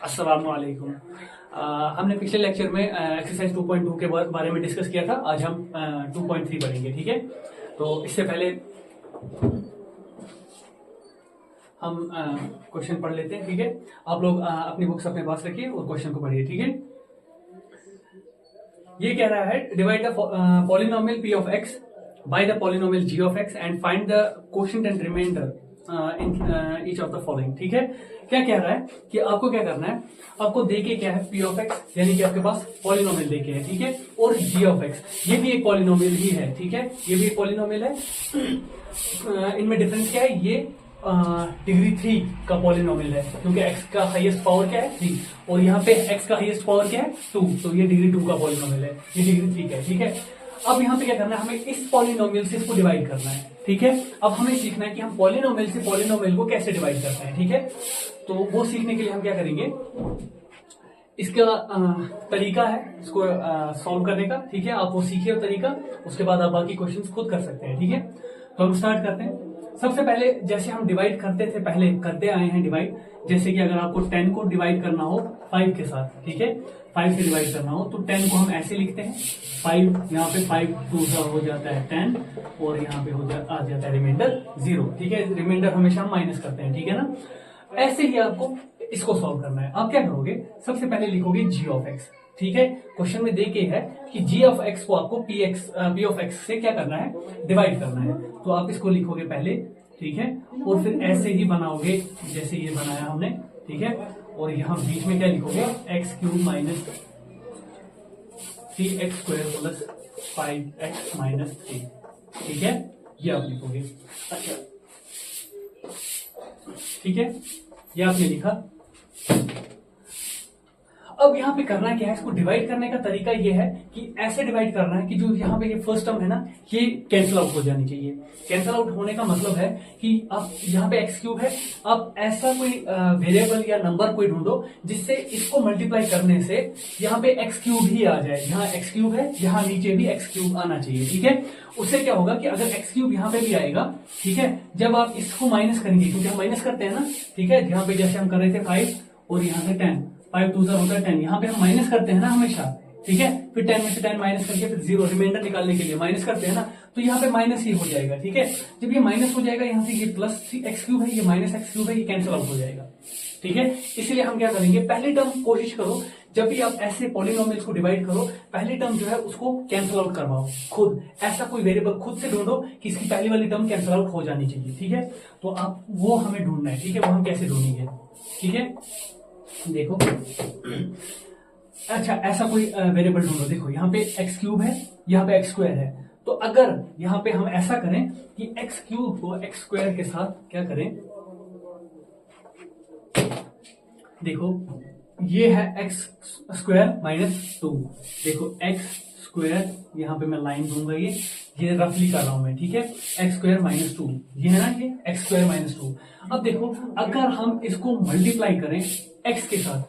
अस्सलाम वालेकुम। हमने पिछले लेक्चर में एक्सरसाइज 2.2 के बारे में डिस्कस किया था। आज हम 2.3 पढ़ेंगे, ठीक है। तो इससे पहले हम क्वेश्चन पढ़ लेते हैं, ठीक है। आप लोग अपनी बुक्स अपने पास रखिए और क्वेश्चन को पढ़िए, ठीक है। ये कह रहा है divide the polynomial p of x by the polynomial g of x and find the quotient and remainder in each of the following, ठीक है। क्या कह रहा है कि आपको क्या करना है, आपको देके क्या है p ऑफ x, यानी कि आपके पास पॉलिनोमियल देके है, ठीक है। और g ऑफ x ये भी एक पॉलिनोमियल ही है, ठीक है। ये भी एक पॉलिनोमियल है। इनमें डिफरेंस क्या है, ये डिग्री 3 का पॉलिनोमियल है, क्योंकि x का हाईएस्ट पावर क्या है 3 और यहाँ पे x का हाईएस्ट पावर क्या है 2, तो ये डिग्री 2 का पॉलिनोमियल है, ये डिग्री 3 का है, ठीक है। अब यहाँ पे क्या करना है, हमें इस पॉलिनोमियल से इसको डिवाइड करना है, ठीक है। अब हमें सीखना है कि हम पॉलिनोमियल से पॉलिनोमियल को कैसे डिवाइड करते हैं, ठीक है। तो वो सीखने के लिए हम क्या करेंगे, इसका तरीका है इसको सॉल्व करने का, ठीक है। आप वो सीखिए तरीका, उसके बाद आप बाकी क्वेश्चंस खुद कर सकते हैं, ठीक है। तो हम स्टार्ट करते हैं। सबसे पहले जैसे हम डिवाइड करते थे, पहले करते आए हैं डिवाइड, जैसे कि अगर आपको 10 को डिवाइड करना हो 5 के साथ, ठीक है, 5 से डिवाइड करना हो तो 10 को हम ऐसे लिखते हैं 5, यहाँ पे 5 2 हो जाता है 10 और यहाँ पे आ जाता है रिमाइंडर 0, ठीक है। रिमाइंडर हमेशा हम माइनस करते हैं, ठीक है ना। ऐसे ही आपको इसको सॉल्व करना है। आप क्या करोगे, सबसे पहले लिखोगे g ऑफ x, ठीक है। क्वेश्चन में देके है कि g ऑफ x को आपको p ऑफ x से क्या करना है, डिवाइड करना है। तो आप इसको लिखोगे पहले, ठीक है, और फिर ऐसे ही बनाओगे जैसे ये बनाया हमने, ठीक है। और यहाँ बीच में क्या लिखोगे, x cube minus 3x square plus 5x minus 3, ठीक है, ये आप लिखोगे। अच्छा, ठीक है, ये आपने लिखा। अब यहाँ पे करना क्या है, इसको डिवाइड करने का तरीका ये है कि ऐसे डिवाइड करना है कि जो यहाँ पे ये फर्स्ट टर्म है ना, ये कैंसिल आउट हो जानी चाहिए। कैंसिल आउट होने का मतलब है कि आप यहाँ पे एक्स क्यूब है, आप ऐसा कोई वेरिएबल या नंबर कोई ढूंढो जिससे इसको मल्टीप्लाई करने से यहाँ पे एक्स क्यूब ही आ जाए। यहाँ एक्स क्यूब है, यहाँ नीचे भी एक्स क्यूब आना चाहिए, ठीक है। उससे क्या होगा कि अगर एक्स क्यूब यहाँ पे भी आएगा, ठीक है, जब आप इसको माइनस करेंगे, क्योंकि हम माइनस करते हैं ना, ठीक है, यहाँ पे जैसे हम कर रहे थे 5 और यहाँ से 10, 5 2 होता है 10, यहाँ पे हम माइनस करते हैं ना हमेशा, ठीक है। फिर 10 में से 10 माइनस करके फिर 0 रिमाइंडर निकालने के लिए माइनस करते हैं ना, तो यहाँ पे माइनस ही हो जाएगा, ठीक है। जब ये माइनस हो जाएगा, यहाँ से ये प्लस एक्स क्यूब है, ये माइनस एक्स क्यूब है, ये कैंसिल आउट हो जाएगा, ठीक है। इसलिए हम क्या करेंगे, पहली टर्म कोशिश करो जब भी आप ऐसे पॉलिनोमियल्स को डिवाइड करो, पहली टर्म जो है उसको कैंसिल आउट करवाओ खुद। ऐसा कोई वेरिएबल खुद से ढूंढो कि इसकी पहली वाली टर्म कैंसिल आउट हो जानी चाहिए, ठीक है। तो आप वो हमें ढूंढना है, ठीक है। वो हम कैसे ढूंढेंगे, ठीक है, देखो। अच्छा, ऐसा कोई वेरिएबल ढूंढो, देखो यहाँ पे एक्स क्यूब है, यहाँ पे एक्स स्क्वायर है। तो अगर यहाँ पे हम ऐसा करें कि एक्स क्यूब को एक्स स्क्वायर के साथ क्या करें, देखो ये है एक्स स्क्वायर माइनस 2, देखो एक्स स्क्वायर, यहाँ पे मैं लाइन दूंगा, ये रफली कर रहा हूं मैं, ठीक है। एक्स स्क्वायर माइनस 2, ये है ना, ये एक्स स्क्वायर माइनस 2। अब देखो अगर हम इसको मल्टीप्लाई करें एक्स के साथ,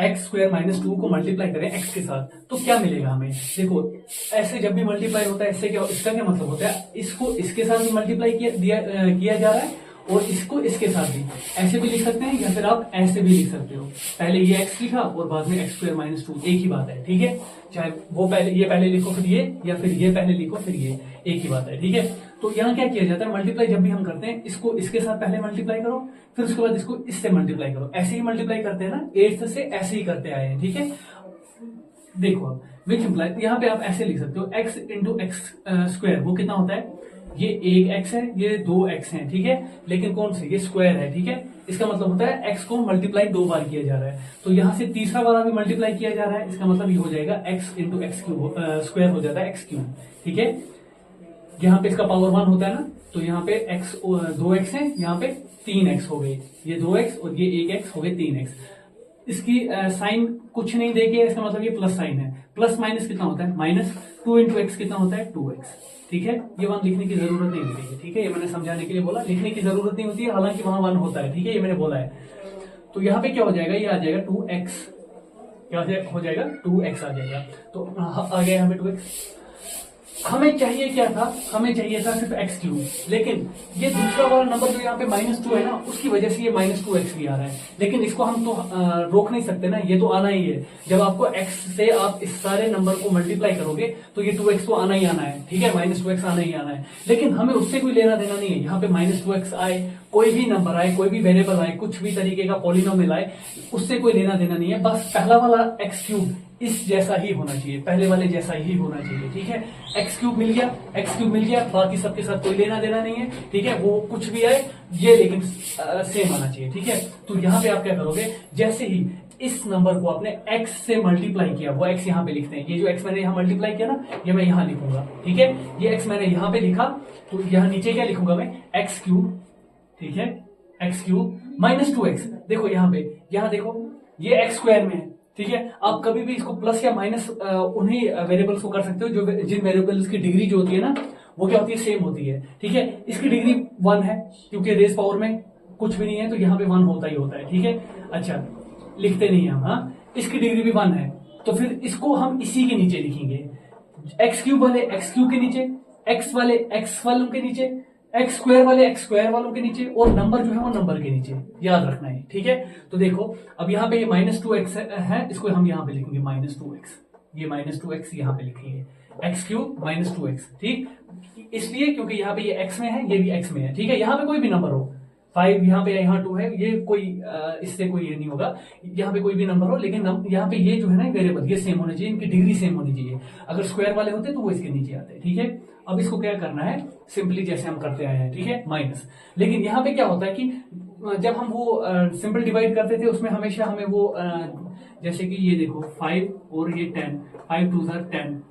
एक्स स्क्वायर माइनस 2 को मल्टीप्लाई करें एक्स के साथ, तो क्या मिलेगा हमें। देखो ऐसे जब भी मल्टीप्लाई होता है, इससे क्या, इसका क्या मतलब होता है, इसको इसके साथ भी मल्टीप्लाई किया जा रहा है और इसको इसके साथ भी, ऐसे भी लिख सकते हैं या फिर आप ऐसे भी लिख सकते हो। पहले ये एक्स लिखा और बाद में एक्स स्क्वायर माइनस 2, एक ही बात है, ठीक है। चाहे वो पहले ये पहले लिखो फिर ये, या फिर ये पहले लिखो फिर ये, एक ही बात है, ठीक है। तो यहाँ क्या किया जाता है, मल्टीप्लाई जब भी हम करते हैं, इसको इसके साथ पहले मल्टीप्लाई करो, फिर उसके बाद इसको इससे मल्टीप्लाई करो। ऐसे ही मल्टीप्लाई करते हैं ना, 8 से ऐसे ही करते आए हैं, ठीक है। देखो अब विच इम्प्लाई, यहाँ पे आप ऐसे लिख सकते हो एक्स इंटू एक्स स्क्वायर, वो कितना होता है, ये एक एक्स है, ये 2 एक्स है, ठीक है। लेकिन कौन से, ये स्क्वायर है, ठीक है। इसका मतलब होता है एक्स को मल्टीप्लाई 2 बार किया जा रहा है, तो यहाँ से तीसरा वाला भी मल्टीप्लाई किया जा रहा है, इसका मतलब ये हो जाएगा x into x cube square हो जाता है एक्स क्यूब, ठीक है। यहाँ पे इसका पावर 1 होता है ना, तो यहाँ पे एक्स 2 एक्स है, यहाँ पे 3 एक्स हो गए, ये 2 एक्स और ये 1 एक्स हो गए 3 एक्स। इसकी साइन कुछ नहीं देके, इसका मतलब ये प्लस साइन है। प्लस माइनस कितना होता है, माइनस 2 इंटू एक्स कितना होता है 2x, ठीक है। ये 1 लिखने की जरूरत नहीं होती है, ठीक है। ये मैंने समझाने के लिए बोला, लिखने की जरूरत नहीं होती है, हालांकि वहां 1 होता है, ठीक है, ये मैंने बोला है। तो यहाँ पे क्या हो जाएगा, ये आ जाएगा 2x, क्या हो जाएगा 2x आ जाएगा। तो आ गया यहाँ पे 2x। हमें चाहिए क्या था, हमें चाहिए था सिर्फ एक्स क्यूब, लेकिन ये दूसरा वाला नंबर जो यहाँ पे -2 है ना, उसकी वजह से ये -2x भी आ रहा है। लेकिन इसको हम तो रोक नहीं सकते ना, ये तो आना ही है। जब आपको x से आप इस सारे नंबर को मल्टीप्लाई करोगे तो ये 2x तो आना ही आना है, ठीक है, -2x आना ही आना है। लेकिन हमें उससे कोई लेना देना नहीं है। यहाँ पे -2x आए, कोई भी नंबर आए, कोई भी वेरिएबल आए, कुछ भी तरीके का पॉलिनोमियल आए, उससे कोई लेना देना नहीं है। बस पहला वाला एक्स क्यूब इस जैसा ही होना चाहिए, पहले वाले जैसा ही होना चाहिए, ठीक है। एक्स क्यूब मिल गया, एक्स क्यूब मिल गया, बाकी सबके साथ कोई लेना देना नहीं है, ठीक है। वो कुछ भी आए, ये लेकिन सेम आना चाहिए, ठीक है। तो यहाँ पे आप क्या करोगे, जैसे ही इस नंबर को आपने x से मल्टीप्लाई किया, वो x यहाँ पे लिखते हैं। ये जो x मैंने यहाँ मल्टीप्लाई किया ना, ये मैं यहाँ लिखूंगा, ठीक है। ये x मैंने यहाँ पे लिखा, तो यहाँ नीचे क्या लिखूंगा मैं, एक्स क्यूब, ठीक है, एक्स क्यूब -2x। देखो यहाँ पे, यहाँ देखो, ये एक्स स्क्वायर में है, ठीक है। आप कभी भी इसको प्लस या माइनस उन्हीं वेरिएबल्स को कर सकते हो जो जिन वेरिएबल्स की डिग्री जो होती है ना, वो क्या होती है, सेम होती है, ठीक है। इसकी डिग्री 1 है, क्योंकि रेस पावर में कुछ भी नहीं है, तो यहाँ पे 1 होता ही होता है, ठीक है। अच्छा, लिखते नहीं हम, हाँ, इसकी डिग्री भी 1 है, तो फिर इसको हम इसी के नीचे लिखेंगे, एक्स क्यूब वाले एक्स क्यूब के नीचे, एक्स वाले एक्स वालों के नीचे, एक्स स्क्वायर वाले एक्स स्क्वायर वालों के नीचे, और नंबर जो है वो नंबर के नीचे, याद रखना है, ठीक है। तो देखो अब यहाँ पे ये -2x है, इसको हम यहाँ पे लिखेंगे -2x, ये -2x यहाँ पे लिखेंगे, एक्स क्यूब -2x, ठीक। इसलिए क्योंकि यहाँ पे ये x में है, ये भी x में है, ठीक है। यहाँ पे कोई भी नंबर हो, 5 यहाँ पे, यहाँ 2 है, ये कोई इससे कोई ये नहीं होगा, यहाँ पे कोई भी नंबर हो, लेकिन यहाँ पे ये जो है ना वेरिएबल, ये सेम होने चाहिए, इनकी डिग्री सेम होनी चाहिए। अगर स्क्वायर वाले होते तो वो इसके नीचे आते, ठीक है। अब इसको क्या करना है, सिंपली जैसे हम करते आए हैं, ठीक है, माइनस। लेकिन यहाँ पे क्या होता है कि जब हम वो सिंपल डिवाइड करते थे, उसमें हमेशा हमें वो जैसे कि ये देखो 5 और ये 10, 5 2 10,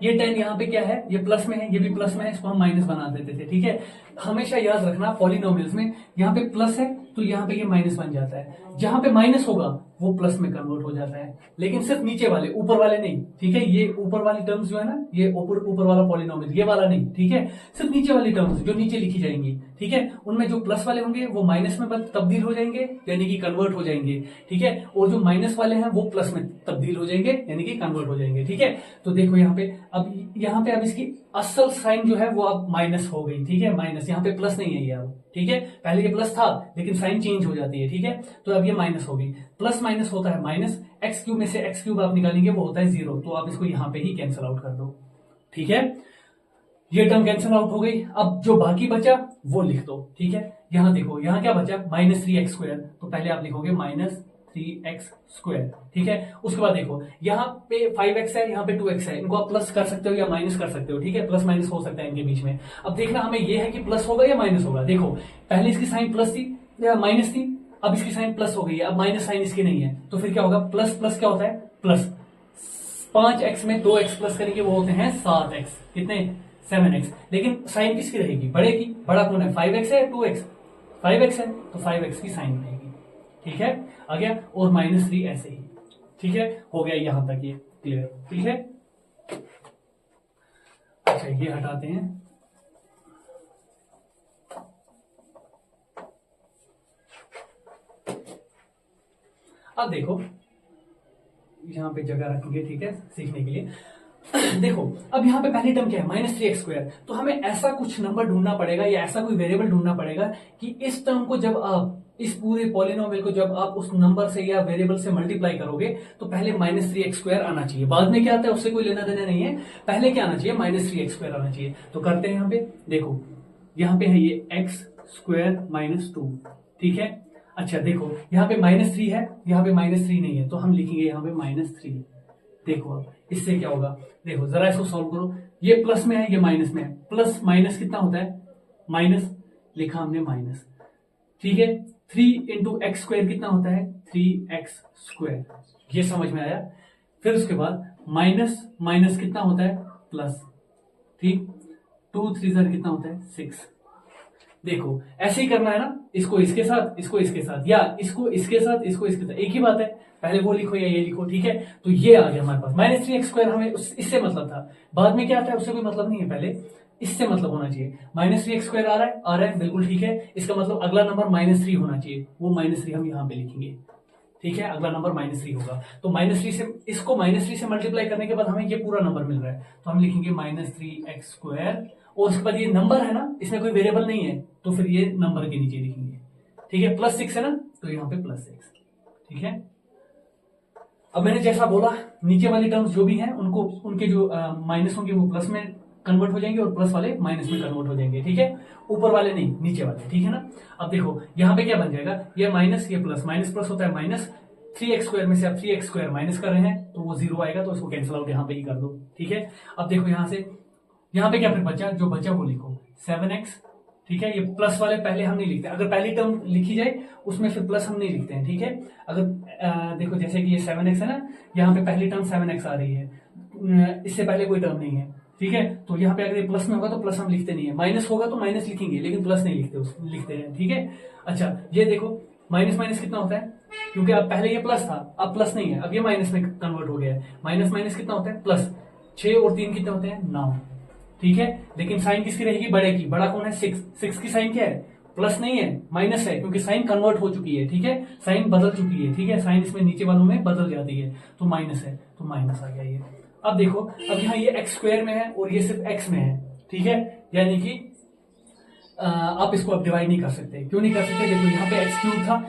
ये 10 यहाँ पे क्या है, ये प्लस में है, ये भी प्लस में है, इसको हम माइनस बना देते थे, ठीक है। हमेशा याद रखना पॉलिनोमियल्स में, यहाँ पे प्लस है तो यहाँ पे ये माइनस बन जाता है, जहां पे माइनस होगा वो प्लस में कन्वर्ट हो जाता है, लेकिन सिर्फ नीचे वाले, ऊपर वाले नहीं, ठीक है। ये ऊपर वाली टर्म्स जो है ना, ये ऊपर वाला पॉलिनोमियल, ये वाला नहीं, ठीक है। सिर्फ नीचे वाली टर्म्स जो नीचे लिखी जाएंगी, ठीक है, उनमें जो प्लस वाले होंगे वो माइनस में तब्दील हो जाएंगे, यानी कि कन्वर्ट हो जाएंगे, ठीक है। और जो माइनस वाले हैं वो प्लस में तब्दील हो जाएंगे, यानी कि कन्वर्ट हो जाएंगे, ठीक है। तो देखो यहाँ पे अब इसकी असल साइन जो है वो अब माइनस हो गई, ठीक है, माइनस, यहाँ पे प्लस नहीं है ये अब, ठीक है। पहले ये प्लस था लेकिन साइन चेंज हो जाती है, ठीक है। तो अब ये माइनस होगी, प्लस माइनस होता है माइनस, एक्स क्यूब में से एक्स क्यूब आप निकालेंगे वो होता है 0, तो आप इसको यहाँ पे ही कैंसिल आउट कर दो, ठीक है। ये टर्म कैंसिल आउट हो गई। अब जो बाकी बचा वो लिख दो, ठीक है। यहाँ देखो, यहाँ क्या बचा, -3x², तो पहले आप लिखोगे -3x², ठीक है। उसके बाद देखो यहाँ पे 5x है, यहाँ पे 2x है, इनको आप प्लस कर सकते हो या माइनस कर सकते हो, ठीक है, प्लस माइनस हो सकता है इनके बीच में। अब देखना हमें ये है कि प्लस होगा या माइनस होगा। देखो पहले इसकी साइन प्लस थी या माइनस थी, अब इसकी साइन प्लस हो गई है, अब माइनस साइन इसकी नहीं है, तो फिर क्या होगा, प्लस प्लस क्या होता है, प्लस। 5x में 2x प्लस करेंगे वो होते हैं 7x, कितने, 7x। लेकिन साइन किसकी रहेगी, बड़े की, बड़ा कौन है, 5x है, 2x, 5x है, तो 5x की साइन रहेगी, ठीक है, आ गया। और -3 ऐसे ही, ठीक है, हो गया यहां तक, ये क्लियर, ठीक है। अच्छा ये हटाते हैं, अब देखो यहां पे जगह रखेंगे, ठीक है, सीखने के लिए। देखो अब यहाँ पे पहली टर्म क्या है, -3x², तो हमें ऐसा कुछ नंबर ढूंढना पड़ेगा या ऐसा कोई वेरिएबल ढूंढना पड़ेगा कि इस टर्म को जब आप, इस पूरे पॉलिनोमियल को जब आप उस नंबर से या वेरिएबल से मल्टीप्लाई करोगे तो पहले -3x² आना चाहिए। बाद में क्या आता है उससे कोई लेना देना नहीं है, पहले क्या आना चाहिए, -3x² आना चाहिए। तो करते हैं यहाँ पे, देखो यहाँ पे है ये x² - 2, ठीक है। अच्छा देखो यहाँ पे -3 है, यहाँ पे -3 नहीं है, तो हम लिखेंगे यहाँ पे -3। देखो अब इससे क्या होगा, देखो जरा इसको सॉल्व करो, ये प्लस में है, ये माइनस में है, प्लस माइनस कितना होता है, माइनस, लिखा हमने माइनस, ठीक है। 3 × x² कितना होता है, 3x², ये समझ में आया। फिर उसके बाद माइनस माइनस कितना होता है, प्लस, ठीक, 2 3 कितना होता है, 6। देखो ऐसे ही करना है ना, इसको इसके साथ, इसको इसके साथ, या इसको इसके साथ, इसको इसके साथ, एक ही बात है, पहले वो लिखो या ये लिखो, ठीक है। तो ये आ गया हमारे पास -3x², हमें इससे मतलब था, बाद में क्या आता है उससे कोई मतलब नहीं है, पहले इससे मतलब होना चाहिए। -3x² आ रहा है, बिल्कुल ठीक है, इसका मतलब अगला नंबर -3 होना चाहिए, वो -3 हम यहाँ पे लिखेंगे, ठीक है, अगला नंबर -3 होगा। तो -3 से इसको -3 से मल्टीप्लाई करने के बाद हमें ये पूरा नंबर मिल रहा है, तो हम लिखेंगे -3x², और उसके बाद ये नंबर है ना, इसमें कोई वेरिएबल नहीं है, तो फिर ये नंबर के नीचे लिखेंगे। ठीक है, +6 है ना, तो यहाँ पे +6। ठीक है, अब मैंने जैसा बोला, नीचे वाली टर्म्स जो भी हैं उनको, उनके जो माइनस होंगे वो प्लस में कन्वर्ट हो जाएंगे और प्लस वाले माइनस में कन्वर्ट हो जाएंगे। ठीक है, ऊपर वाले नहीं, नीचे वाले। ठीक है ना, अब देखो यहाँ पे क्या बन जाएगा, ये माइनस, ये प्लस, माइनस प्लस होता है माइनस। 3x² में से आप 3x² माइनस कर रहे हैं तो वो 0 आएगा, तो इसको कैंसिल आउट यहाँ पे ही कर दो। ठीक है, अब देखो यहाँ से, यहाँ पे क्या फिर बचा, जो बचा वो लिखो 7x। ठीक है, ये प्लस वाले पहले हम नहीं लिखते, अगर पहली टर्म लिखी जाए उसमें फिर प्लस हम नहीं लिखते हैं। ठीक है, अगर देखो जैसे कि ये 7x है ना, यहाँ पे पहली टर्म 7x आ रही है, इससे पहले कोई टर्म नहीं है। ठीक है, तो यहाँ पे अगर ये प्लस में होगा तो प्लस हम लिखते नहीं है, माइनस होगा तो माइनस लिखेंगे लेकिन प्लस नहीं लिखते हैं। ठीक है, अच्छा ये देखो माइनस माइनस कितना होता है, क्योंकि अब पहले ये प्लस था, अब प्लस नहीं है, अब ये माइनस में कन्वर्ट हो गया है। माइनस माइनस कितना होता है, प्लस। 6 और 3 कितने होते हैं, 9। ठीक है, लेकिन साइन किसकी रहेगी, बड़े की। बड़ा कौन है, 6 की साइन क्या है, प्लस नहीं है, माइनस है, क्योंकि साइन कन्वर्ट हो चुकी है। ठीक है, साइन बदल चुकी है। ठीक है, साइन इसमें नीचे वालों में बदल जाती है, तो माइनस है, तो माइनस आ गया ये। अब देखो, अब यहाँ ये x² में है और ये सिर्फ x में है। ठीक है, यानी कि आप इसको अब डिवाइड नहीं कर सकते। क्यों नहीं कर सकते, देखो यहाँ पे x³ था,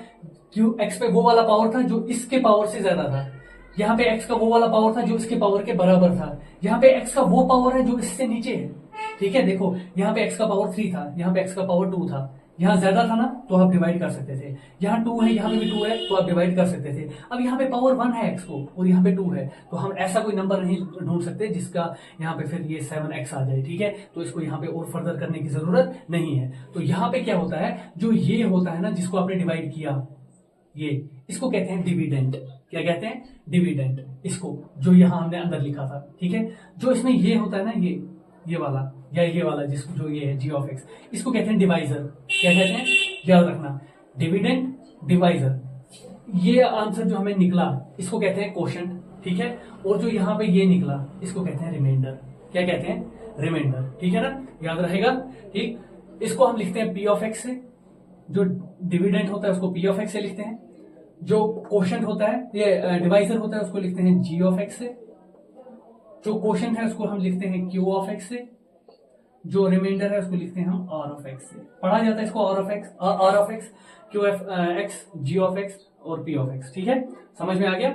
x पे वो वाला पावर था जो इसके पावर से ज्यादा था, यहाँ पे x का वो वाला पावर था जो इसके पावर के बराबर था, यहाँ पे x का वो पावर है जो इससे नीचे है। ठीक है, देखो यहाँ पे x का पावर 3 था, यहाँ पे x का पावर 2 था, यहाँ ज्यादा था ना तो आप डिवाइड कर सकते थे, यहाँ 2 है, यहाँ पे भी 2 है, तो आप डिवाइड कर सकते थे। अब यहाँ पे पावर 1 है x को और यहाँ पे 2 है, तो हम ऐसा कोई नंबर नहीं ढूंढ सकते जिसका यहाँ पे फिर ये 7x आ जाए। ठीक है, तो इसको यहाँ पे और फर्दर करने की जरूरत नहीं है। तो यहाँ पे क्या होता है, जो ये होता है ना जिसको आपने डिवाइड किया, ये इसको कहते हैं डिविडेंड। क्या कहते हैं, डिविडेंड, इसको जो यहाँ हमने अंदर लिखा था। ठीक है, जो इसमें ये होता है ना, ये वाला या ये वाला, जिसको जो ये है g(x), इसको कहते हैं डिवाइजर। क्या कहते हैं, याद रखना, डिविडेंड, डिवाइजर। ये आंसर जो हमें निकला इसको कहते हैं क्वोशंट। ठीक है, और जो यहाँ पे ये निकला इसको कहते हैं रिमाइंडर। क्या कहते हैं, रिमाइंडर। ठीक है ना, याद रहेगा। ठीक, इसको हम लिखते हैं p(x) से, जो डिविडेंड होता है उसको p(x) से लिखते हैं, जो क्वोशंट होता है, ये डिवाइजर होता है, उसको लिखते हैं g(x) से, जो क्वोशंट है उसको हम लिखते हैं q(x) से, जो रिमाइंडर है उसको लिखते हैं हम r(x) से। पढ़ा जाता है इसको r(x), q(x), g(x) और p(x). ठीक है, समझ में आ गया,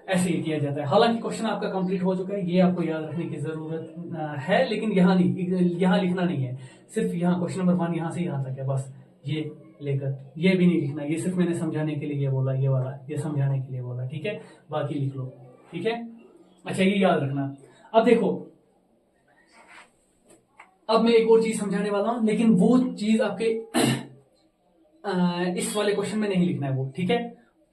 ऐसे ही किया जाता है। हालांकि क्वेश्चन आपका कंप्लीट हो चुका है, ये आपको याद रखने की जरूरत है, लेकिन यहाँ नहीं, यहाँ लिखना नहीं है, सिर्फ यहाँ क्वेश्चन नंबर 1 यहाँ से यहाँ तक है, बस ये लेकर, ये भी नहीं लिखना, ये सिर्फ मैंने समझाने के लिए ये बोला, ये वाला ये समझाने के लिए बोला। ठीक है, बाकी लिख लो। ठीक है, अच्छा ये याद रखना। अब देखो, अब मैं एक और चीज समझाने वाला हूं, लेकिन वो चीज आपके इस वाले क्वेश्चन में नहीं लिखना है वो। ठीक है,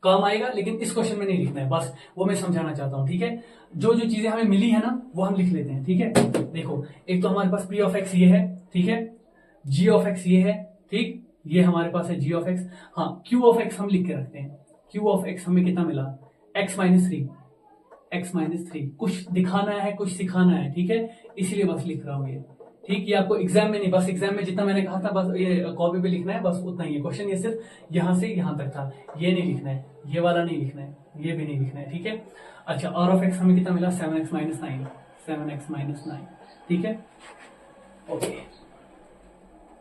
काम आएगा लेकिन इस क्वेश्चन में नहीं लिखना है, बस वो मैं समझाना चाहता हूं। ठीक है, जो जो चीजें हमें मिली है ना वो हम लिख लेते हैं। ठीक है, देखो एक तो हमारे पास p(x) ये है, ठीक है, g(x) ये है, ठीक, ये हमारे पास है g(x). हाँ, q(x) हम लिख के रखते हैं। q(x) हमें कितना मिला, x-3। कुछ दिखाना है, कुछ सिखाना है। ठीक है, इसलिए बस लिख रहा हूं ये। ठीक, ये आपको एग्जाम में नहीं, बस एग्जाम में जितना मैंने कहा था बस ये कॉपी पे लिखना है, बस उतना ही है। क्वेश्चन ये सिर्फ यहाँ से यहाँ तक था, ये नहीं लिखना है, ये वाला नहीं लिखना है, ये भी नहीं लिखना है। ठीक है, अच्छा r(x) हमें कितना मिला, 7x-9। ठीक है, ओके,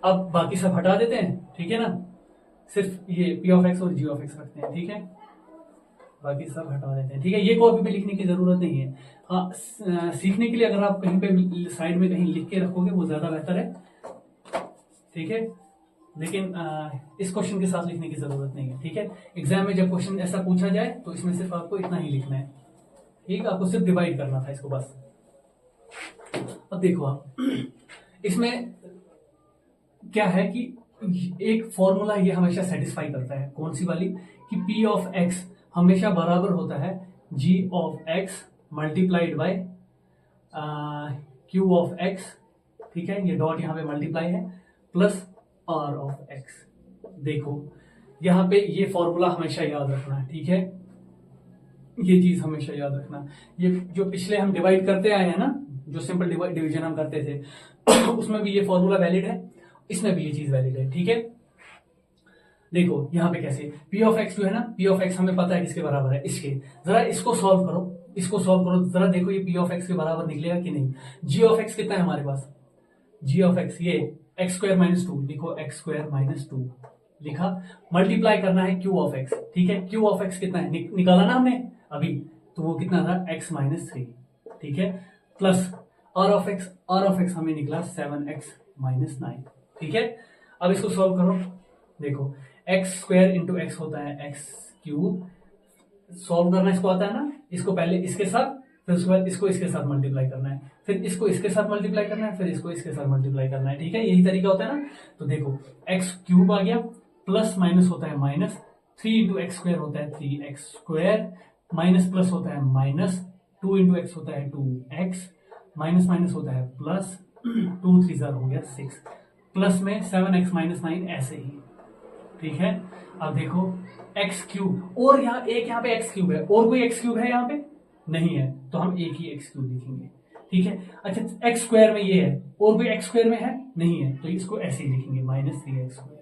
अब बाकी सब हटा देते हैं। ठीक है ना, सिर्फ ये p(x) और g(x) रखते हैं। ठीक है, बाकी सब हटा देते हैं। ठीक है, ये कॉपी पे लिखने की जरूरत नहीं है। हाँ, सीखने के लिए अगर आप कहीं पे साइड में कहीं लिख के रखोगे वो ज्यादा बेहतर है। ठीक है, लेकिन इस क्वेश्चन के साथ लिखने की जरूरत नहीं है। ठीक है, एग्जाम में जब क्वेश्चन ऐसा पूछा जाए तो इसमें सिर्फ आपको इतना ही लिखना है। ठीक, आपको सिर्फ डिवाइड करना था इसको बस। अब देखो आप, इसमें क्या है कि एक फॉर्मूला ये हमेशा सेटिस्फाई करता है, कौन सी वाली, कि p(x) हमेशा बराबर होता है g(x) मल्टीप्लाइड बाय q(x). ठीक है, ये डॉट यहाँ पे मल्टीप्लाई है, प्लस r(x). देखो यहाँ पे ये फॉर्मूला हमेशा याद रखना है। ठीक है, ये चीज हमेशा याद रखना। ये जो पिछले हम डिवाइड करते आए हैं ना, जो सिंपल डिवीजन हम करते थे उसमें भी ये फॉर्मूला वैलिड है, इसमें भी ये चीज वैलिड है। ठीक है, देखो यहाँ पे कैसे पी ऑफ एक्स जो है ना, पी ऑफ एक्स हमें पता है किसके बराबर है, इसके। जरा इसको सॉल्व करो, इसको सॉल्व करो, जरा देखो ये पी ऑफ एक्स के बराबर निकलेगा कि नहीं। जी ऑफ एक्स कितना है हमारे पास, जी ऑफ एक्स ये एक्स स्क्वायर माइनस टू, लिखो एक्स स्क्वायर माइनस टू लिखा। मल्टीप्लाई करना है क्यू ऑफ एक्स, ठीक है। क्यू ऑफ एक्स कितना है निकाला ना हमने अभी, तो वो कितना था एक्स माइनस थ्री, ठीक है। Plus r of x, r of x हमें निकला 7x माइनस 9, ठीक है। अब इसको सॉल्व करो, देखो एक्स स्क्वायर इंटू एक्स होता है एक्स क्यूब। सॉल्व करना इसको आता है ना, इसको पहले इसके साथ, फिर उसके बाद इसको इसके साथ मल्टीप्लाई करना है, फिर इसको इसके साथ मल्टीप्लाई करना है, फिर इसको इसके साथ मल्टीप्लाई करना है, ठीक है। यही तरीका होता है ना। तो देखो एक्स क्यूब आ गया, प्लस माइनस होता है माइनस, 3 इंटू एक्स स्क्वायर होता है 3x स्क्वायर, माइनस प्लस होता है माइनस, 2 इंटू एक्स होता है 2x, माइनस माइनस होता है प्लस, 2 3 जार हो गया 6, प्लस में 7x माइनस 9 ऐसे ही, ठीक है। अब देखो एक्स क्यूब, और यहाँ पे एक्स क्यूब है, और कोई एक्स क्यूब है यहाँ पे नहीं है, तो हम एक ही एक्स क्यूब लिखेंगे, ठीक है। अच्छा एक्स स्क्वायर में ये है, और कोई एक्स स्क्वायर में है नहीं है, तो इसको ऐसे ही लिखेंगे माइनस 3x स्क्वायर,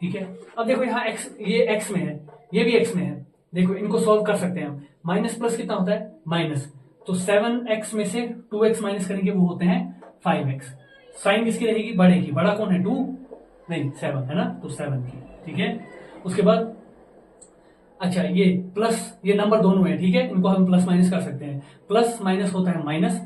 ठीक है। अब देखो यहाँ एक्स, ये एक्स में है, ये भी एक्स में है, देखो इनको सॉल्व कर सकते हैं हम। माइनस प्लस कितना होता है माइनस, तो 7x में से 2x माइनस करेंगे वो होते हैं 5x। साइन किसकी रहेगी, बड़े की, बड़ा कौन है 2 नहीं 7 है ना, तो 7 की, ठीक है। उसके बाद अच्छा ये प्लस, ये नंबर दोनों है, ठीक है, इनको हम प्लस माइनस कर सकते हैं। प्लस माइनस होता है माइनस,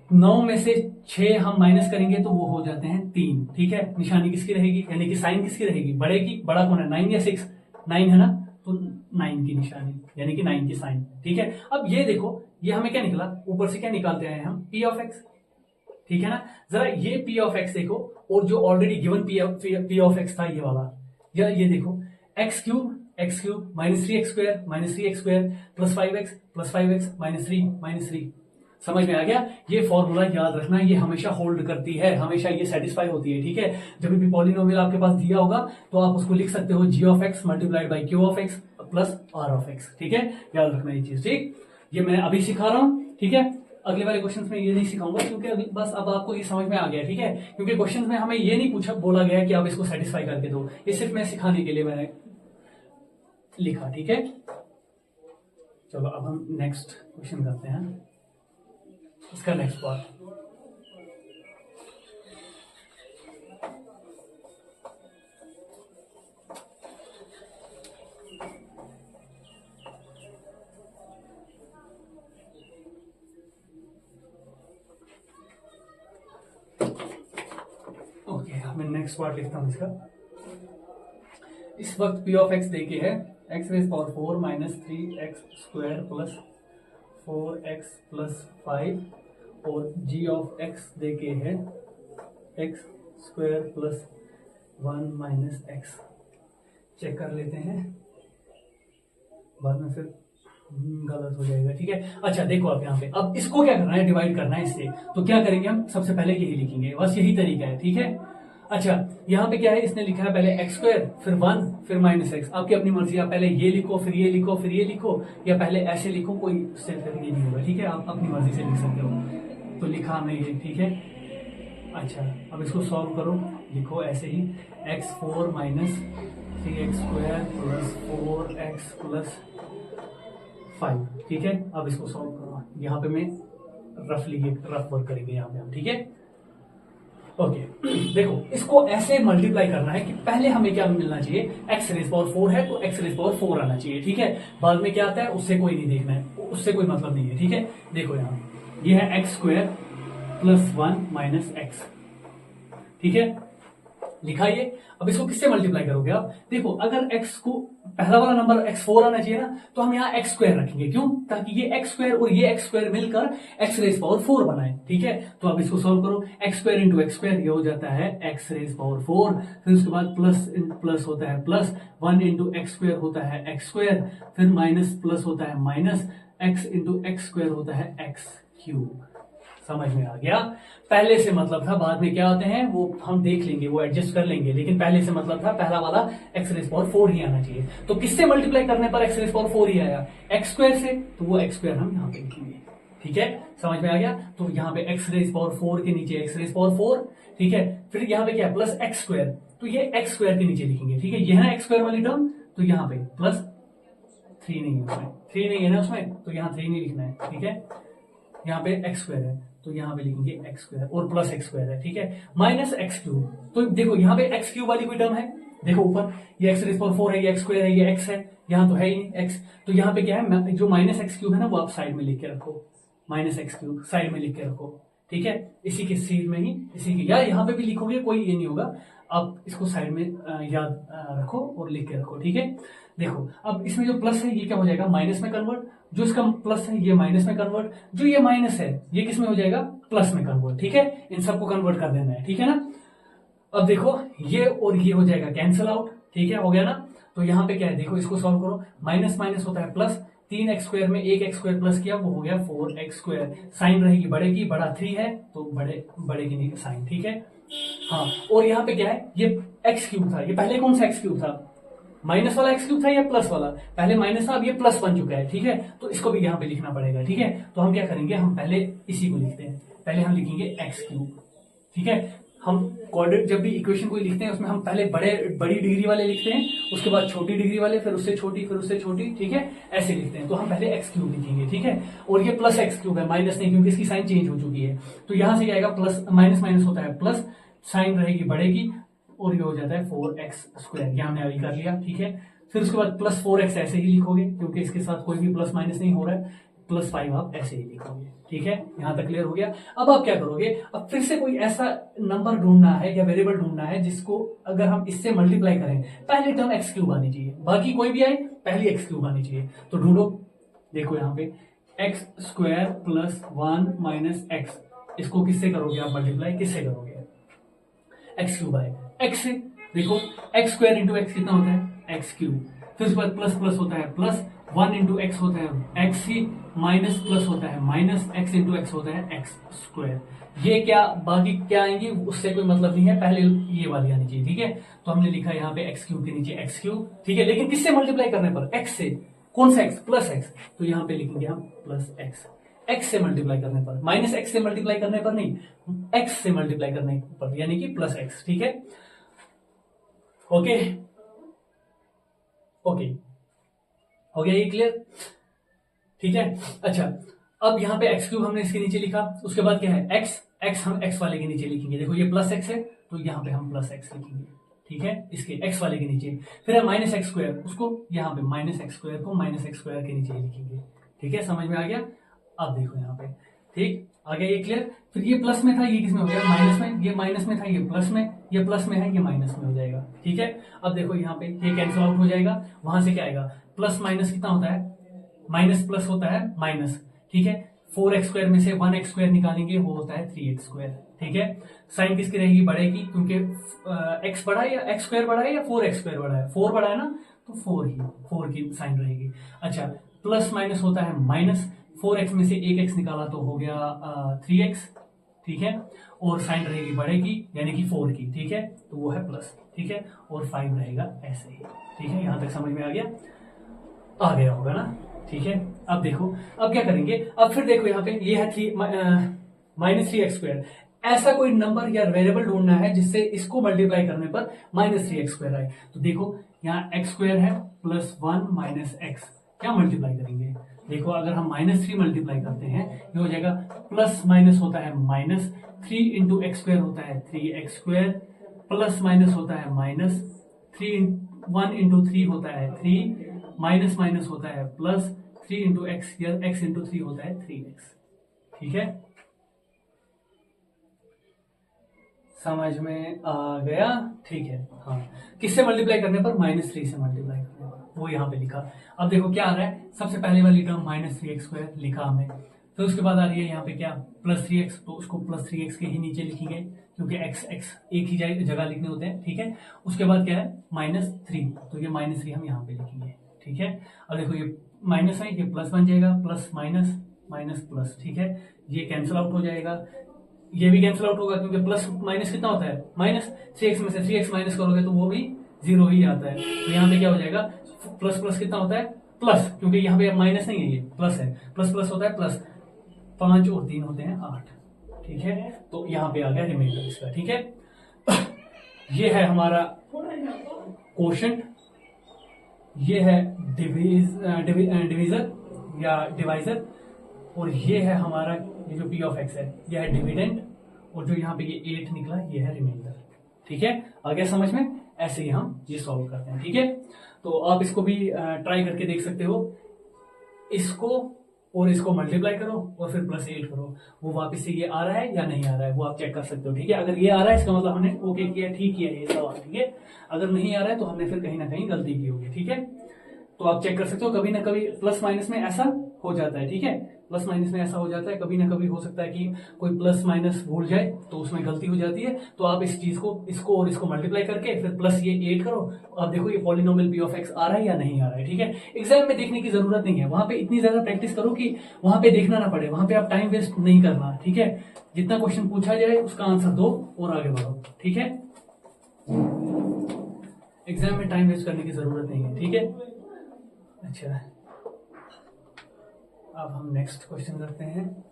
9 में से 6 हम माइनस करेंगे तो वो हो जाते हैं 3, ठीक है। निशानी किसकी रहेगी, यानी कि साइन किसकी रहेगी, बड़े की, बड़ा कौन है 9 या 6, 9 है ना, तो 9 की निशानी यानी कि 9 की साइन, ठीक है। अब ये देखो ये हमें क्या निकला, ऊपर से क्या निकालते हैं हम, पी ऑफ एक्स, ठीक है ना। जरा ये पी ऑफ एक्स देखो, और जो already given P of x था ये वाला, या ये देखो x cube minus 3x square plus 5x minus 3 समझ में आ गया। ये फॉर्मूला याद रखना, ये हमेशा होल्ड करती है, हमेशा ये सेटिस्फाई होती है, ठीक है। जब भी पॉलिनोमियल आपके पास दिया होगा तो आप उसको लिख सकते हो g of x multiplied by q of x plus r of x, ठीक है। याद रखना ये चीज, ठीक। ये मैं अभी सिखा रहा हूं, ठीक है। अगले वाले क्वेश्चन में ये नहीं सिखाऊंगा, क्योंकि अभी बस अब आपको ये समझ में आ गया, ठीक है। क्योंकि क्वेश्चन में हमें ये नहीं पूछा, बोला गया कि आप इसको सेटिस्फाई करके दो, ये सिर्फ मैं सिखाने के लिए मैंने लिखा, ठीक है। चलो अब हम नेक्स्ट क्वेश्चन करते हैं, इसका नेक्स्ट पार्ट। ओके, मैं नेक्स्ट पार्ट लिखता हूं इसका। इस वक्त पी ऑफ एक्स देके है x raise power 4 minus 3x square plus 4x plus 5, और जी ऑफ एक्स देके है x square plus 1 minus x. Check कर लेते हैं, बाद में फिर गलत हो जाएगा, ठीक है। अच्छा देखो आप यहाँ पे, अब इसको क्या करना है, डिवाइड करना है इससे, तो क्या करेंगे हम, सबसे पहले यही लिखेंगे, बस यही तरीका है, ठीक है। अच्छा यहाँ पे क्या है, इसने लिखा है पहले एक्स स्क्वायर फिर 1 फिर माइनस एक्स, आपकी अपनी मर्जी, आप पहले ये लिखो फिर ये लिखो फिर ये लिखो, या पहले ऐसे लिखो, कोई उससे फिर ये नहीं होगा, ठीक है। आप अपनी मर्जी से लिख सकते हो, तो लिखा हमने ये, ठीक है। अच्छा अब इसको सॉल्व करो, लिखो ऐसे ही x4 minus 3x square plus 4x plus 5, ठीक है। अब इसको सॉल्व करो, यहाँ पे मैं रफली रफ वर्क करेंगे यहाँ पे हम, ठीक है। ओके देखो इसको ऐसे मल्टीप्लाई करना है कि पहले हमें क्या मिलना चाहिए, x रेज पावर 4 है तो x रेज पावर 4 आना चाहिए, ठीक है। बाद में क्या आता है उससे कोई नहीं देखना है, उससे कोई मतलब नहीं है, ठीक है। देखो यहाँ ये है x square plus 1 minus x, ठीक है, लिखा ये। अब इसको किससे मल्टीप्लाई करोगे आप, देखो अगर x को पहला वाला नंबर x4 आना चाहिए ना, तो हम यहाँ x स्क्वायर रखेंगे, क्यों, ताकि ये x स्क्वायर और ये x स्क्वायर मिलकर x रेज पावर 4 बनाए, ठीक है। तो अब इसको सॉल्व करो, x square into x square, ये हो जाता है x रेज पावर 4, फिर उसके बाद प्लस प्लस होता है प्लस, 1 इंटू एक्स स्क्वायर होता है एक्स स्क्वायर, फिर माइनस प्लस होता है minus, x into x square होता है एक्स क्यूब। समझ में आ गया, पहले से मतलब था, बाद में क्या होते हैं वो हम देख लेंगे, वो एडजस्ट कर लेंगे, लेकिन पहले से मतलब था पहला वाला एक्स रेज पावर 4 ही आना चाहिए। तो किससे मल्टीप्लाई करने पर एक्स रेज पावर 4 ही आया, एक्स स्क्वायर से, तो वो एक्स स्क्वायर हम यहाँ पे लिखेंगे, ठीक है। समझ में आ गया, तो यहाँ पे एक्स रेज पावर 4 के नीचे एक्स रेज पावर 4, ठीक है। फिर यहाँ पे क्या है प्लस एक्स स्क्वायर, तो ये एक्स स्क्वायर के नीचे लिखेंगे, ठीक है। ये है ना एक्स स्क्वायर वाली टर्म, तो यहाँ पे प्लस 3 नहीं है उसमें, 3 नहीं है ना उसमें, तो यहाँ 3 नहीं लिखना है, ठीक है। यहाँ पे एक्स स्क्वायर है तो यहाँ पे लिखेंगे एक्स स्क्वायर और प्लस एक्स स्क्वायर है, ठीक है, माइनस एक्स क्यूब। तो देखो यहाँ पे एक्स क्यूब वाली कोई टर्म है, देखो ऊपर ये एक्स रेज़ पावर 4 है, ये एक्स स्क्वायर है, ये एक्स है, यहाँ तो है ही नहीं एक्स, तो यहाँ पे क्या है, जो माइनस एक्स क्यूब है ना वो आप साइड में लिख के रखो, माइनस एक्स क्यूब साइड में लिख के रखो, ठीक है। इसी के सीट में ही, इसी के, या यहाँ पे भी लिखोगे कोई ये नहीं होगा, आप इसको साइड में याद रखो और लिख के रखो, ठीक है। देखो अब इसमें जो प्लस है ये क्या हो जाएगा, माइनस में कन्वर्ट, जो इसका प्लस है ये माइनस में कन्वर्ट, जो ये माइनस है ये किस में हो जाएगा, प्लस में कन्वर्ट, ठीक है। इन सबको कन्वर्ट कर देना है, ठीक है ना। अब देखो ये और ये हो जाएगा कैंसिल आउट, ठीक है, हो गया ना। तो यहाँ पे क्या है, देखो इसको सॉल्व करो, माइनस माइनस होता है प्लस, 3x स्क्वायर में एक एक्स स्क्वायर प्लस किया वो हो गया 4x स्क्वायर, साइन रहेगी बड़े की, बड़ा 3 है तो बड़े की नहीं साइन, ठीक है। हाँ, और यहाँ पे क्या है, ये एक्स क्यूब था, ये पहले कौन सा एक्स क्यूब था, माइनस वाला एक्स क्यूब था या प्लस वाला, पहले माइनस था अब ये प्लस बन चुका है, ठीक है। तो इसको भी यहाँ पे लिखना पड़ेगा, ठीक है। तो हम क्या करेंगे, हम पहले इसी को लिखते हैं, पहले हम लिखेंगे एक्स क्यूब, ठीक है। हम कोऑर्डिनेट जब भी इक्वेशन को लिखते हैं उसमें हम पहले बड़ी डिग्री वाले लिखते हैं, उसके बाद छोटी डिग्री वाले, फिर उससे छोटी, फिर उससे छोटी, ठीक है, ऐसे लिखते हैं। तो हम पहले एक्स क्यूब लिखेंगे, ठीक है। और ये प्लस एक्स क्यूब है, माइनस नहीं, क्योंकि इसकी साइन चेंज हो चुकी है। तो यहां से क्या आएगा, प्लस माइनस माइनस होता है प्लस, साइन रहेगी बढ़ेगी और ये हो जाता है 4x स्क्वायर, यहां हमने अभी कर लिया, ठीक है। फिर उसके बाद प्लस 4x ऐसे ही लिखोगे क्योंकि इसके साथ कोई भी प्लस माइनस नहीं हो रहा है, प्लस 5 आप ऐसे ही लिखोगे, ठीक है। यहां तक क्लियर हो गया। अब आप क्या करोगे, अब फिर से कोई ऐसा नंबर ढूंढना है या वेरिएबल ढूंढना है जिसको अगर हम इससे मल्टीप्लाई करें, पहली टर्म एक्स क्यूब आनी चाहिए, बाकी कोई भी आए पहली एक्स क्यूब आनी चाहिए। तो ढूंढो, देखो यहाँ पे x square plus 1 minus x, इसको किससे करोगे आप मल्टीप्लाई, किससे करोगे, एक्स क्यूब आएगा, एक्स से। देखो एक्स स्क्वायर इंटू एक्स कितना होता है, एक्स क्यूब, फिर उसके बाद प्लस प्लस होता है प्लस, 1 इंटू एक्स होता है एक्स ही, माइनस प्लस होता है माइनस, एक्स इंटू एक्स होता है एक्स स्क्वायर। ये क्या बाकी क्या आएंगे उससे कोई मतलब नहीं है, पहले ये वाली आनी चाहिए, ठीक है। तो हमने लिखा यहाँ पे एक्स क्यूब के नीचे एक्स क्यूब, ठीक है, लेकिन किससे मल्टीप्लाई करने पर, एक्स से, कौन सा एक्स, प्लस एक्स, तो यहाँ पे लिखेंगे हम प्लस एक्स, एक्स से मल्टीप्लाई करने पर, माइनस एक्स से मल्टीप्लाई करने पर नहीं, एक्स से मल्टीप्लाई करने पर, यानी कि प्लस एक्स, ठीक है। ओके ओके, हो गया ये क्लियर, ठीक है। अच्छा, अब यहाँ पे एक्स क्यूब हमने इसके नीचे लिखा, उसके बाद क्या है एक्स, एक्स हम एक्स वाले के नीचे लिखेंगे, देखो ये प्लस एक्स है तो यहाँ पे हम प्लस एक्स लिखेंगे, ठीक है, इसके एक्स वाले के नीचे। फिर है माइनस एक्स स्क्वायर, उसको यहाँ पे माइनस एक्स स्क्वायर को माइनस एक्स स्क्वायर के नीचे लिखेंगे, ठीक है, समझ में आ गया। अब देखो यहाँ पे, ठीक, आ गया ये क्लियर। फिर ये प्लस में था, ये किस में हो गया, माइनस में, ये माइनस में था, ये प्लस में, ये प्लस में है, ये माइनस में हो जाएगा, ठीक है। अब देखो यहाँ पे ये कैंसिल आउट हो जाएगा, वहां से क्या आएगा, प्लस माइनस कितना होता है, माइनस प्लस होता है माइनस, ठीक है। 4x स्क्वायर में से 1x स्क्वायर निकालेंगे वो होता है 3x स्क्वायर, ठीक है। साइन किसकी रहेगी, बढ़ेगी, क्योंकि x बड़ा है या x स्क्वायर बड़ा है या 4x स्क्वायर बड़ा है, 4 बड़ा है ना, तो 4 की साइन रहेगी। अच्छा, प्लस माइनस होता है माइनस, 4x में से 1x निकाला तो हो गया 3x, ठीक है, और साइन रहेगी बढ़ेगी यानी कि 4 की, ठीक है, तो वो है प्लस, ठीक है, और 5 रहेगा ऐसे ही, ठीक है। यहां तक समझ में आ गया होगा ना, ठीक है। अब देखो, अब क्या करेंगे, अब फिर देखो यहाँ पे ये है माइनस 3x स्क्वायर, ऐसा कोई नंबर या वेरिएबल ढूंढना है जिससे इसको मल्टीप्लाई करने पर माइनस 3x स्क्वायर आए। तो देखो यहाँ x स्क्वायर है प्लस 1 माइनस एक्स, क्या मल्टीप्लाई करेंगे, देखो अगर हम माइनस 3 मल्टीप्लाई करते हैं ये हो जाएगा, प्लस माइनस होता है माइनस, 3 इंटू एक्स स्क्वायर होता है 3x स्क्वायर, प्लस माइनस होता है माइनस, 1 इंटू 3 होता है 3, माइनस माइनस होता है प्लस, 3 इंटू एक्स या एक्स इंटू 3 होता है 3x, ठीक है, समझ में आ गया, ठीक है। हाँ, किससे मल्टीप्लाई करने पर, -3 से मल्टीप्लाई करने पर, वो यहाँ पे लिखा। अब देखो क्या आ रहा है, सबसे पहले वाली टर्म -3x स्क्वायर लिखा हमने, फिर उसके बाद आ रही है यहाँ पे क्या, +3x, तो उसको +3x के ही नीचे लिखेंगे क्योंकि x एक ही जगह लिखने होते हैं, ठीक है। उसके बाद क्या है -3, तो ये -3 हम यहाँ पे लिखेंगे, ठीक है। और देखो ये माइनस है, ये प्लस बन जाएगा, प्लस माइनस माइनस प्लस, ठीक है, ये कैंसिल आउट हो जाएगा, ये भी कैंसिल आउट होगा क्योंकि प्लस माइनस कितना होता है, माइनस, 3x में से 3x माइनस करोगे तो वो भी 0 ही आता है। तो यहाँ पे क्या हो जाएगा, प्लस प्लस कितना होता है, प्लस, क्योंकि यहाँ पे माइनस नहीं है, ये प्लस है, प्लस प्लस होता है प्लस, 5 और 3 होते हैं 8, ठीक है। तो यहाँ पे आ गया रिमाइंडर इसका, ठीक है। ये है हमारा कोशेंट, ये है डिवीजर या डिवाइजर, और ये है हमारा ये जो पी ऑफ एक्स है ये है डिविडेंड, और जो यहाँ पे ये 8 निकला ये है रिमाइंडर। ठीक है, आ गया समझ में? ऐसे ही हम ये सॉल्व करते हैं। ठीक है, तो आप इसको भी ट्राई करके देख सकते हो। इसको और इसको मल्टीप्लाई करो और फिर +8 करो, वो वापस से ये आ रहा है या नहीं आ रहा है वो आप चेक कर सकते हो। ठीक है, अगर ये आ रहा है इसका मतलब हमने ओके किया, ठीक किया ये सवाल। ठीक है, अगर नहीं आ रहा है तो हमने फिर कहीं ना कहीं गलती की होगी। ठीक है, तो आप चेक कर सकते हो, कभी ना कभी प्लस माइनस में ऐसा हो जाता है। ठीक है, प्लस माइनस में ऐसा हो जाता है, कभी ना कभी हो सकता है कि कोई प्लस माइनस भूल जाए तो उसमें गलती हो जाती है। तो आप इस चीज को, इसको और इसको मल्टीप्लाई करके फिर प्लस ये 8 करो। अब देखो ये पॉलिनोमियल पी ऑफ एक्स आ रहा है या नहीं आ रहा है। ठीक है, एग्जाम में देखने की जरूरत नहीं है, वहां पे इतनी ज्यादा प्रैक्टिस करो कि वहां पे देखना ना पड़े, वहां पे आप टाइम वेस्ट नहीं करना। ठीक है, जितना क्वेश्चन पूछा जाए उसका आंसर दो और आगे बढ़ो। ठीक है, एग्जाम में टाइम वेस्ट करने की जरूरत नहीं है। ठीक है, अच्छा अब हम नेक्स्ट क्वेश्चन करते हैं।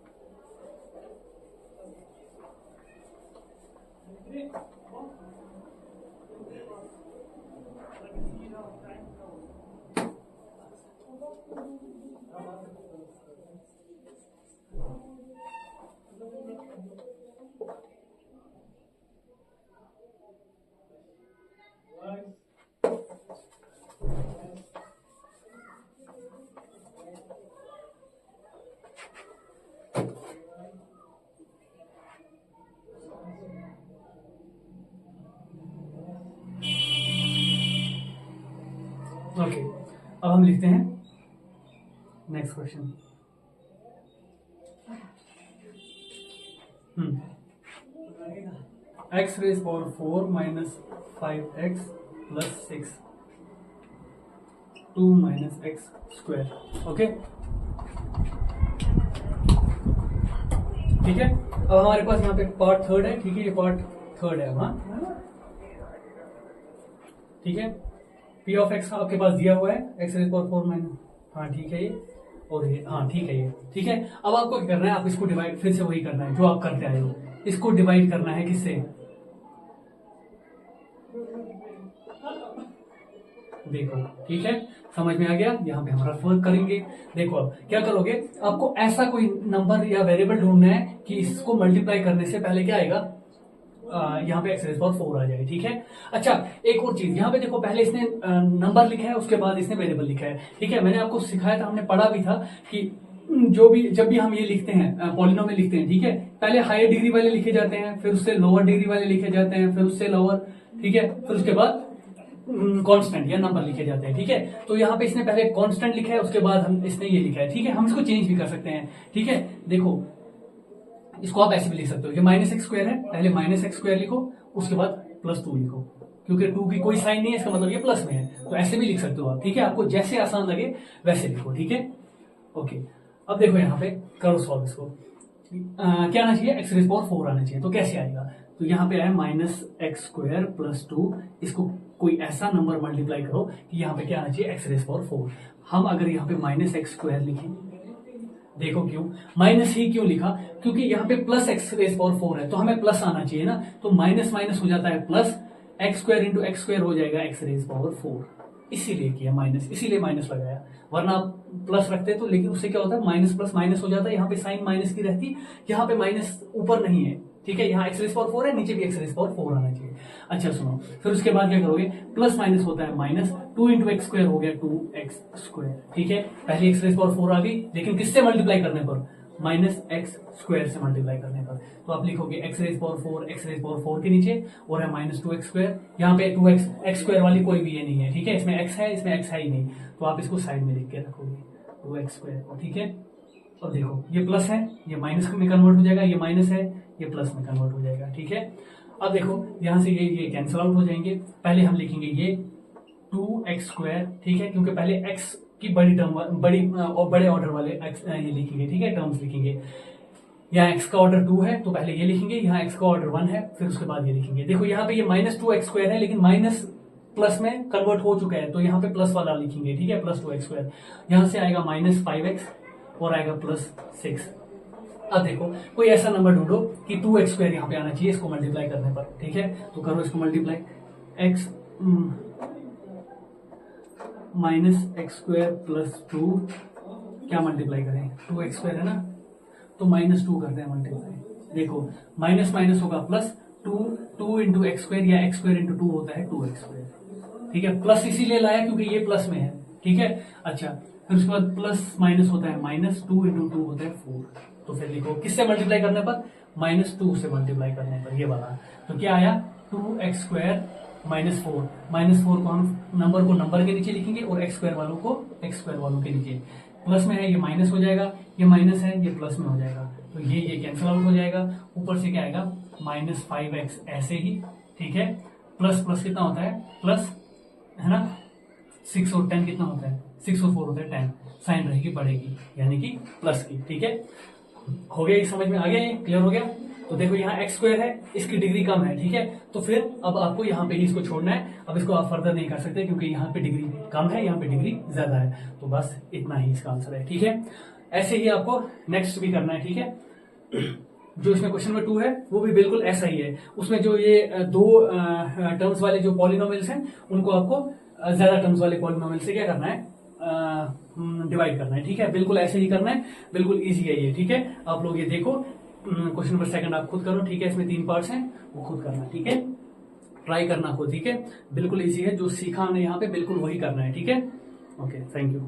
ओके, अब हम लिखते हैं next question. X raise power 4 minus 5x plus 6 2 minus x square. Okay, ठीक है, अब हमारे पास यहाँ पे पार्ट थर्ड है। ठीक है, ये पार्ट थर्ड है वहां। ठीक है, पी ऑफ एक्स आपके पास दिया हुआ है, एक्स रेज पावर 4 माइनस, हाँ ठीक है ये, और ये हाँ ठीक है ये। ठीक है, अब आपको क्या करना है, आप इसको डिवाइड फिर से वही करना है जो आप करते आए हो, इसको डिवाइड करना है किससे, देखो। ठीक है, समझ में आ गया? यहाँ पे हम रफ वर्क करेंगे। देखो अब क्या करोगे, आपको ऐसा कोई नंबर या वेरिएबल ढूंढना है कि इसको मल्टीप्लाई करने से पहले क्या आएगा, यहाँ पे एक्स रेज पावर 4 आ जाए। ठीक है, अच्छा एक और चीज, यहाँ पे देखो पहले इसने नंबर लिखा है, उसके बाद इसने वेरिएबल लिखा है। ठीक है, मैंने आपको सिखाया था, हमने पढ़ा भी था कि जब भी हम ये लिखते हैं पॉलिनोमियल लिखते हैं, ठीक है, पहले हायर डिग्री वाले लिखे जाते हैं, फिर उससे लोअर डिग्री वाले लिखे जाते हैं, फिर उससे लोअर, ठीक है, फिर उसके बाद कांस्टेंट या नंबर लिखे जाते हैं। ठीक है, तो यहाँ पे इसने पहले कांस्टेंट लिखा है, उसके बाद हम इसने ये लिखा है। ठीक है, हम इसको चेंज भी कर सकते हैं। ठीक है, देखो इसको आप ऐसे भी लिख सकते हो, ये माइनस एक्स स्क्वायर है, पहले माइनस एक्स स्क्वायर लिखो, उसके बाद +2 लिखो, क्योंकि 2 की कोई साइन नहीं है, इसका मतलब ये प्लस में है, तो ऐसे भी लिख सकते हो आप। ठीक है, आपको जैसे आसान लगे वैसे लिखो। ठीक है, ओके, अब देखो यहाँ पे करो सॉल्व इसको। क्या आना चाहिए, एक्स रेज पावर 4 आना चाहिए, तो कैसे आएगा, तो यहाँ पे आया -x² + 2, इसको कोई ऐसा नंबर मल्टीप्लाई करो कि यहाँ पे क्या आना चाहिए, एक्स रेज पावर 4। हम अगर यहाँ पे -x² लिखें, देखो क्यों माइनस ही क्यों लिखा, क्योंकि यहाँ पे +x रेज पावर 4 है, तो हमें प्लस आना चाहिए ना, तो माइनस माइनस हो जाता है प्लस, x² × x² हो जाएगा एक्स रेज पावर 4, इसीलिए किया माइनस, इसीलिए माइनस लगाया, वरना आप प्लस रखते तो, लेकिन उससे क्या होता है माइनस प्लस माइनस हो जाता है, यहाँ पे साइन माइनस की रहती, यहाँ पे माइनस ऊपर नहीं है। ठीक है, यहाँ एक्स रेज पावर 4 है, नीचे भी एक्स रेज पावर 4 आना चाहिए। अच्छा सुनो, फिर उसके बाद क्या करोगे, प्लस माइनस होता है माइनस, 2 × x² हो गया 2x²। ठीक है, पहले एक्स रेज पावर 4 आ गई, लेकिन किससे मल्टीप्लाई करने पर, -x² से मल्टीप्लाई करने पर, तो आप लिखोगे x raise power 4 x raise power 4 के नीचे और है -2x², यहाँ पे 2x x² वाली कोई भी ये नहीं है। ठीक है, इसमें x है, इसमें x है ही नहीं, तो आप इसको साइड में लिख के रखोगे 2x²। ठीक है, अब देखो ये प्लस है, ये माइनस में कन्वर्ट हो जाएगा, ये माइनस है, ये प्लस में कन्वर्ट हो जाएगा। ठीक है, अब देखो यहाँ से ये कैंसिल आउट हो जाएंगे, पहले हम लिखेंगे ये 2x²। ठीक है, क्योंकि पहले x की बड़ी टर्म, बड़े ऑर्डर वाले x ये लिखेंगे। ठीक है, टर्म्स लिखेंगे, यहाँ x का ऑर्डर 2 है तो पहले ये लिखेंगे, यहाँ x का ऑर्डर 1 है, फिर उसके बाद ये लिखेंगे। देखो यहाँ पे ये -2x² है, लेकिन माइनस प्लस में कन्वर्ट हो चुका है, तो यहाँ पे प्लस वाला लिखेंगे। ठीक है, +2x², यहाँ से आएगा -5x और आएगा +6। अब देखो कोई ऐसा नंबर ढूंढो कि 2x² यहाँ पे आना चाहिए इसको मल्टीप्लाई करने पर, ठीक है। तो करो इसको मल्टीप्लाई, x -x² + 2 क्या मल्टीप्लाई करें, 2x² है ना, तो -2 करते हैं मल्टीप्लाई। देखो माइनस माइनस होगा प्लस, 2 इंटू x² या x² इंटू 2 होता है 2x², ठीक है। प्लस इसीलिए लाया क्योंकि ये प्लस में है, ठीक है। अच्छा फिर उसके बाद प्लस माइनस होता है माइनस, 2 इंटू 2 होता है 4। तो फिर लिखो किससे मल्टीप्लाई करने पर, -2 से मल्टीप्लाई करने पर, ये वाला। तो क्या आया 2x² -4, -4 को हम नंबर के नीचे लिखेंगे और x² वालों को x² वालों के नीचे। प्लस में है ये माइनस हो जाएगा, ये माइनस है ये प्लस में हो जाएगा, तो ये कैंसिल आउट हो जाएगा। ऊपर से क्या आएगा -5x ऐसे ही, ठीक है। प्लस प्लस कितना होता है प्लस, है ना। 6 और 10 कितना होता है, 6 और 4 होता है 10, साइन रहेगी बढ़ेगी यानी कि प्लस की, ठीक है। हो गया, ये समझ में आ गया, ये क्लियर हो गया। तो देखो यहाँ x² है, इसकी डिग्री कम है, ठीक है। तो फिर अब आपको यहाँ पे ही इसको छोड़ना है, अब इसको आप फर्दर नहीं कर सकते क्योंकि यहाँ पे डिग्री कम है, यहाँ पे डिग्री ज्यादा है। तो बस इतना ही इसका आंसर है, ठीक है। ऐसे ही आपको नेक्स्ट भी करना है, ठीक है। जो इसमें क्वेश्चन नंबर 2 है वो भी बिल्कुल ऐसा ही है। उसमें जो ये दो टर्म्स वाले जो पॉलिनोमियल्स हैं उनको आपको ज्यादा टर्म्स वाले पॉलिनोमियल से क्या करना है, डिवाइड करना है, ठीक है। बिल्कुल ऐसे ही करना है, बिल्कुल इजी है ये, ठीक है। आप लोग ये देखो, क्वेश्चन नंबर 2 आप खुद करो, ठीक है। इसमें 3 पार्ट्स हैं, वो खुद करना, ठीक है। ट्राई करना खुद, ठीक है। बिल्कुल इजी है, जो सीखा हमने यहाँ पे बिल्कुल वही करना है, ठीक है। Okay, thank you.